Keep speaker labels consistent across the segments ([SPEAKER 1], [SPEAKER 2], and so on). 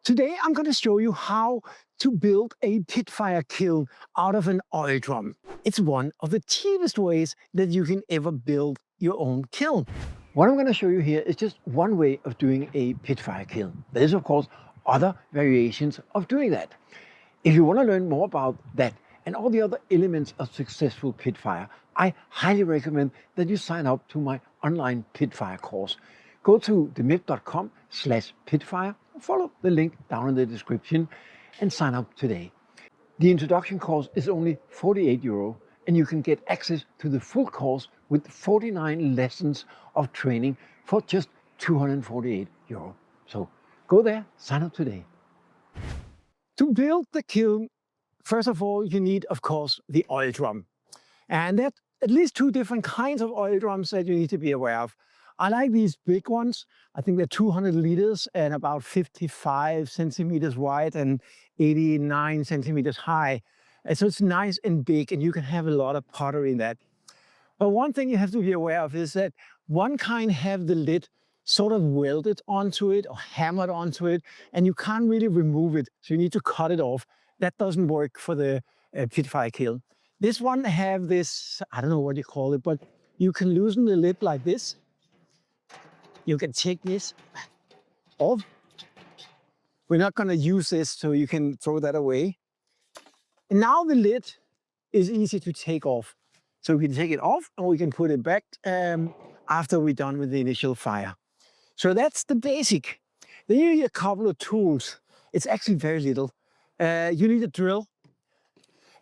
[SPEAKER 1] Today I'm going to show you how to build a Pitfire kiln out of an oil drum. It's one of the cheapest ways that you can ever build your own kiln. What I'm going to show you here is just one way of doing a Pitfire kiln. There's of course other variations of doing that. If you want to learn more about that and all the other elements of successful Pitfire, I highly recommend that you sign up to my online Pitfire course. Go to themip.com/pitfire, follow the link down in the description and sign up today. The introduction course is only €48 and you can get access to the full course with 49 lessons of training for just €248. So go there, sign up today. To build the kiln, first of all, you need, of course, the oil drum. And there are at least two different kinds of oil drums that you need to be aware of. I like these big ones. I think they're 200 liters and about 55 centimeters wide and 89 centimeters high. And so it's nice and big and you can have a lot of pottery in that. But one thing you have to be aware of is that one kind have the lid sort of welded onto it or hammered onto it, and you can't really remove it. So you need to cut it off. That doesn't work for the Pitfire kiln. This one have this, I don't know what you call it, but you can loosen the lid like this. You can take this off. We're not going to use this, so you can throw that away. And now the lid is easy to take off. So we can take it off and we can put it back after we're done with the initial fire. So that's the basic. Then you need a couple of tools. It's actually very little. You need a drill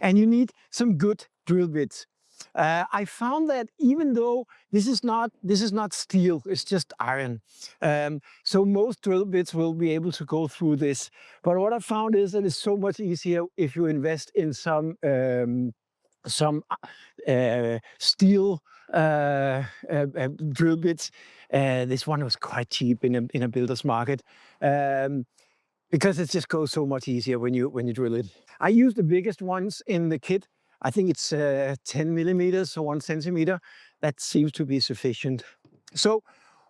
[SPEAKER 1] and you need some good drill bits. I found that even though this is not steel, it's just iron. So most drill bits will be able to go through this. But what I found is that it's so much easier if you invest in some steel drill bits. This one was quite cheap in a builder's market. Because it just goes so much easier when you drill it. I use the biggest ones in the kit. I think it's 10 millimeters, so 1 centimeter. That seems to be sufficient. So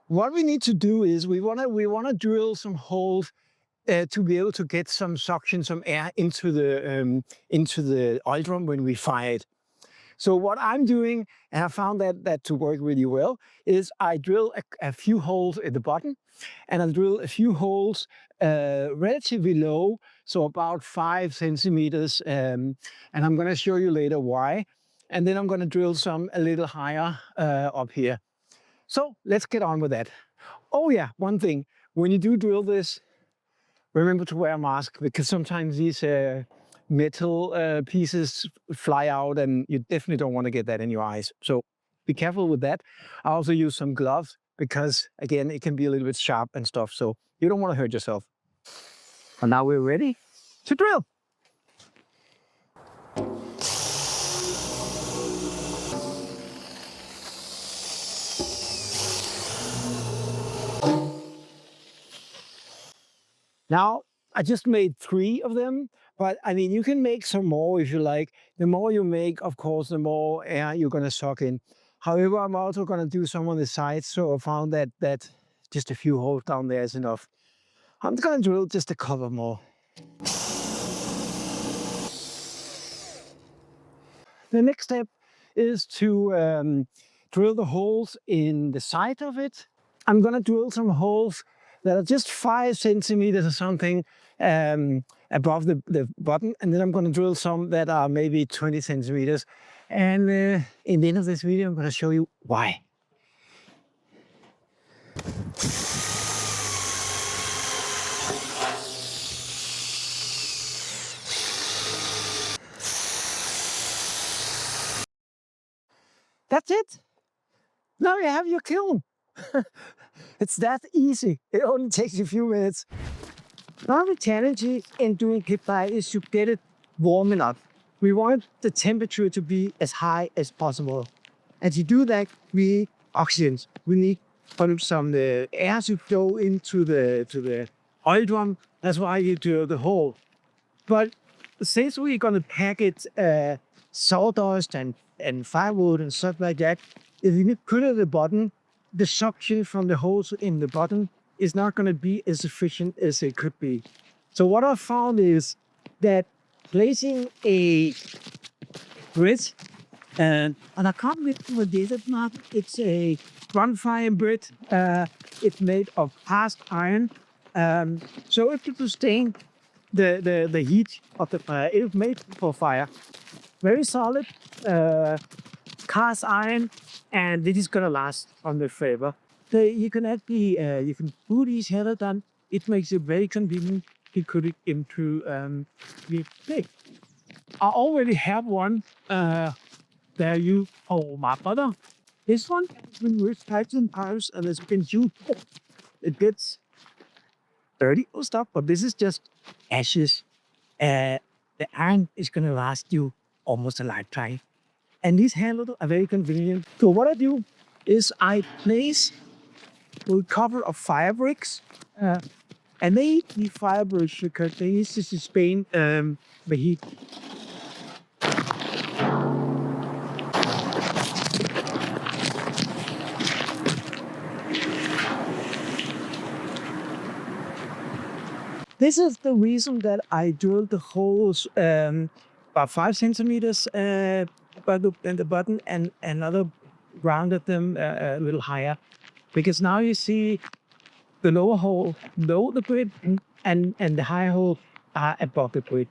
[SPEAKER 1] what we need to do is we wanna drill some holes to be able to get some suction, some air into the oil drum when we fire it. So what I'm doing, and I found that to work really well, is I drill a few holes at the bottom, and I drill a few holes relatively low, so about 5 centimeters, and I'm going to show you later why. And then I'm going to drill some a little higher up here. So let's get on with that. Oh yeah, one thing, when you do drill this, remember to wear a mask, because sometimes these metal pieces fly out and you definitely don't want to get that in your eyes. So be careful with that. I also use some gloves because again, it can be a little bit sharp and stuff. So you don't want to hurt yourself. And now we're ready to drill. Now, I just made 3 of them, but I mean, you can make some more if you like. The more you make, of course, the more air you're going to suck in. However, I'm also going to do some on the sides, so I found that just a few holes down there is enough. I'm going to drill just a couple more. The next step is to drill the holes in the side of it. I'm going to drill some holes that are just 5 centimeters or something above the bottom, and then I'm going to drill some that are maybe 20 centimeters. And in the end of this video, I'm going to show you why. That's it. Now you have your kiln. It's that easy. It only takes a few minutes. Now the challenge in doing Pitfire is to get it warm enough. We want the temperature to be as high as possible. And to do that, we need oxygen. We need some air to flow into the oil drum. That's why you drill the hole. But since we're going to pack it sawdust and firewood and stuff like that, if you put it at the bottom, the suction from the holes in the bottom is not going to be as efficient as it could be.
[SPEAKER 2] So what I found is that placing a grid, and I can't remember what this is not. It's a bonfire grid. It's made of cast iron. So if you sustain the heat of the fire, it's made for fire. Very solid cast iron, and this is gonna last on the forever. You can actually you can put these header down. It makes it very convenient to put it into the plate. I already have one. There you oh my brother. This one has been used times and times and it's been used. It gets dirty or stuff, but this is just ashes. The iron is gonna last you almost a lifetime. And these handles are very convenient. So what I do is I place a cover of fire bricks. And they need fire bricks because they use to sustain the heat. This is the reason that I drilled the holes about 5 centimeters above the button and another rounded them a little higher. Because now you see the lower hole below the grid and the higher hole are above the grid.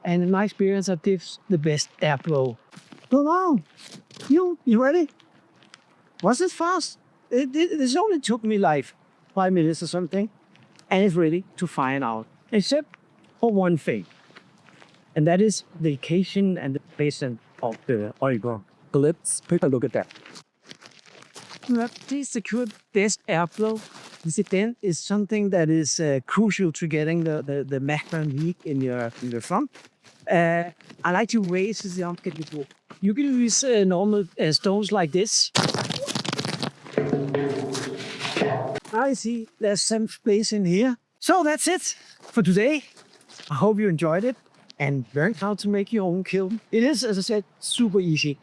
[SPEAKER 2] And in my experience, that gives the best airflow. So now, you ready? Was it fast? This only took me like 5 minutes or something. And it's ready to find out. Except for one thing. And that is the location and the placement of the oil. So let's take a look at that. To secure best airflow, discipline is something that is crucial to getting the maximum heat in your front. I like to raise the object before. You can use normal stones like this. I see there's some space in here. So that's it for today. I hope you enjoyed it and learned how to make your own kiln. It is, as I said, super easy.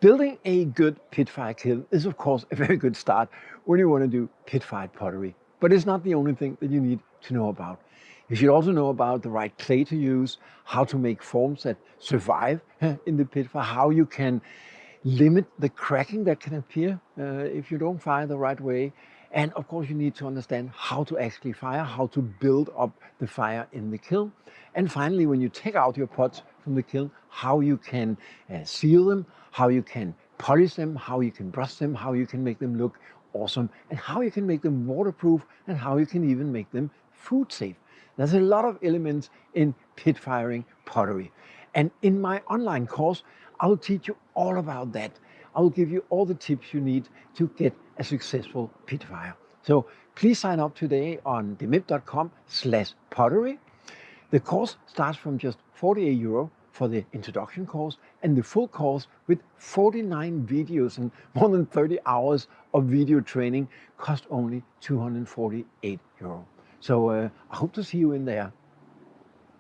[SPEAKER 1] Building a good pitfire kiln is of course a very good start when you want to do pitfire pottery. But it's not the only thing that you need to know about. You should also know about the right clay to use, how to make forms that survive in the pitfire, how you can limit the cracking that can appear if you don't fire the right way. And of course you need to understand how to actually fire, how to build up the fire in the kiln. And finally, when you take out your pots from the kiln, how you can seal them, how you can polish them, how you can brush them, how you can make them look awesome, and how you can make them waterproof, and how you can even make them food safe. There's a lot of elements in pit firing pottery. And in my online course, I'll teach you all about that. I'll give you all the tips you need to get a successful pit fire. So please sign up today on demip.com/pottery. The course starts from just 48 euro for the introduction course, and the full course with 49 videos and more than 30 hours of video training cost only 248 euro. So I hope to see you in there.